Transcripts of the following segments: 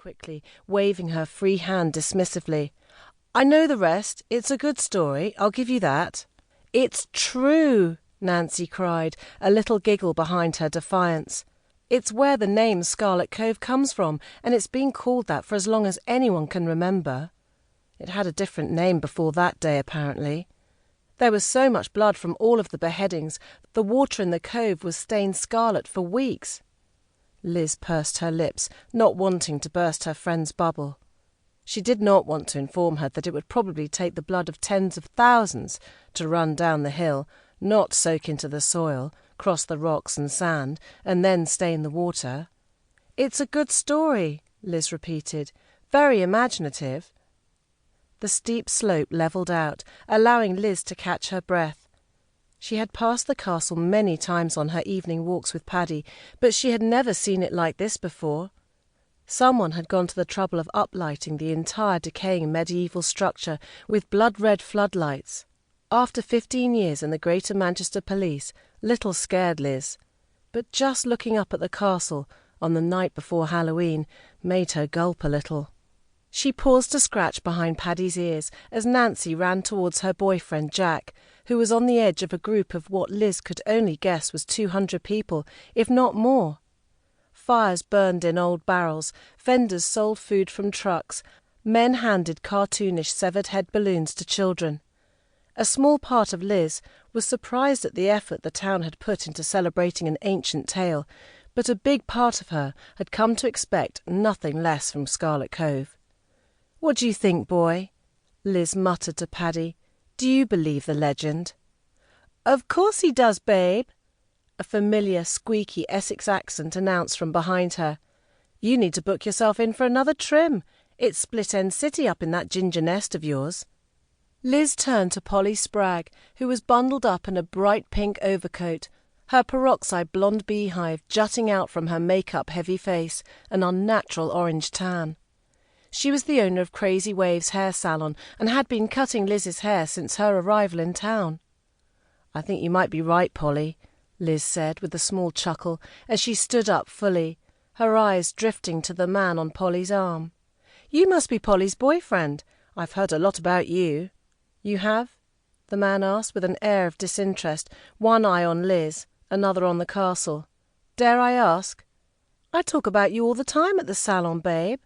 quickly, waving her free hand dismissively. "I know the rest. It's a good story, I'll give you that." "It's true," Nancy cried, a little giggle behind her defiance. "It's where the name Scarlet Cove comes from, and it's been called that for as long as anyone can remember. It had a different name before that day, apparently. There was so much blood from all of the beheadings, the water in the cove was stained scarlet for weeks." Liz pursed her lips, not wanting to burst her friend's bubble. She did not want to inform her that it would probably take the blood of tens of thousands to run down the hill, not soak into the soil, cross the rocks and sand, and then stain the water. "It's a good story," Liz repeated. "Very imaginative." The steep slope levelled out, allowing Liz to catch her breath. She had passed the castle many times on her evening walks with Paddy, but she had never seen it like this before. Someone had gone to the trouble of uplighting the entire decaying medieval structure with blood-red floodlights. After 15 years in the Greater Manchester Police, little scared Liz. But just looking up at the castle, on the night before Halloween, made her gulp a little. She paused to scratch behind Paddy's ears as Nancy ran towards her boyfriend Jack, who was on the edge of a group of what Liz could only guess was 200 people, if not more. Fires burned in old barrels, vendors sold food from trucks, men handed cartoonish severed head balloons to children. A small part of Liz was surprised at the effort the town had put into celebrating an ancient tale, but a big part of her had come to expect nothing less from Scarlet Cove. "What do you think, boy?" Liz muttered to Paddy. "Do you believe the legend?" "Of course he does, babe," a familiar, squeaky Essex accent announced from behind her. "You need to book yourself in for another trim. It's split-end city up in that ginger nest of yours." Liz turned to Polly Spragg, who was bundled up in a bright pink overcoat, her peroxide blonde beehive jutting out from her make-up-heavy face, an unnatural orange tan. She was the owner of Crazy Waves hair salon and had been cutting Liz's hair since her arrival in town. "I think you might be right, Polly," Liz said with a small chuckle as she stood up fully, her eyes drifting to the man on Polly's arm. "You must be Polly's boyfriend. I've heard a lot about you." "You have?" the man asked with an air of disinterest, one eye on Liz, another on the castle. "Dare I ask?" "I talk about you all the time at the salon, babe."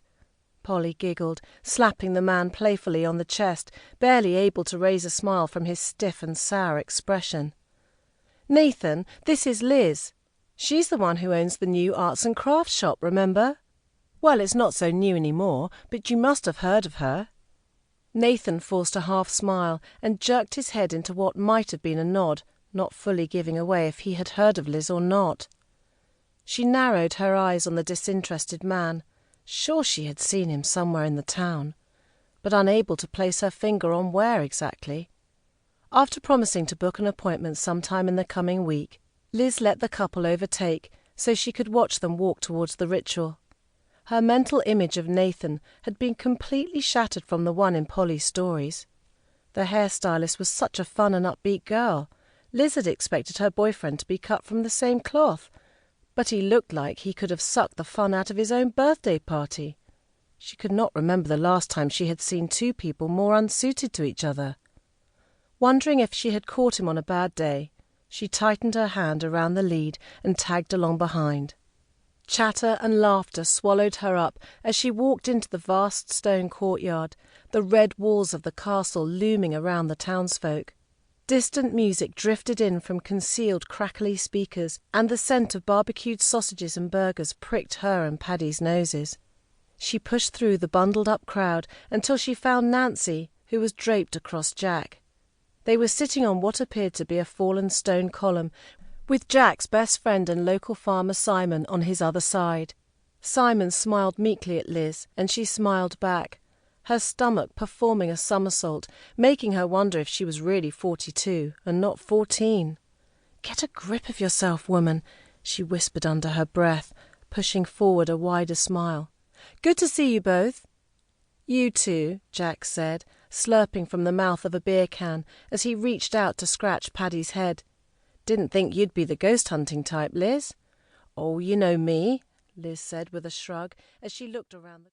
Polly giggled, slapping the man playfully on the chest, barely able to raise a smile from his stiff and sour expression. "Nathan, this is Liz. She's the one who owns the new arts and crafts shop, remember? Well, it's not so new anymore, but you must have heard of her." Nathan forced a half smile and jerked his head into what might have been a nod, not fully giving away if he had heard of Liz or not. She narrowed her eyes on the disinterested man. Sure she had seen him somewhere in the town, but unable to place her finger on where exactly. After promising to book an appointment sometime in the coming week, Liz let the couple overtake so she could watch them walk towards the ritual. Her mental image of Nathan had been completely shattered from the one in Polly's stories. The hairstylist was such a fun and upbeat girl. Liz had expected her boyfriend to be cut from the same cloth, but he looked like he could have sucked the fun out of his own birthday party. She could not remember the last time she had seen two people more unsuited to each other. Wondering if she had caught him on a bad day, she tightened her hand around the lead and tagged along behind. Chatter and laughter swallowed her up as she walked into the vast stone courtyard, the red walls of the castle looming around the townsfolk. Distant music drifted in from concealed crackly speakers, and the scent of barbecued sausages and burgers pricked her and Paddy's noses. She pushed through the bundled-up crowd until she found Nancy, who was draped across Jack. They were sitting on what appeared to be a fallen stone column, with Jack's best friend and local farmer Simon on his other side. Simon smiled meekly at Liz, and she smiled back, her stomach performing a somersault, making her wonder if she was really 42 and not 14. "Get a grip of yourself, woman," she whispered under her breath, pushing forward a wider smile. "Good to see you both." "You too," Jack said, slurping from the mouth of a beer can as he reached out to scratch Paddy's head. "Didn't think you'd be the ghost-hunting type, Liz." "Oh, you know me," Liz said with a shrug as she looked around the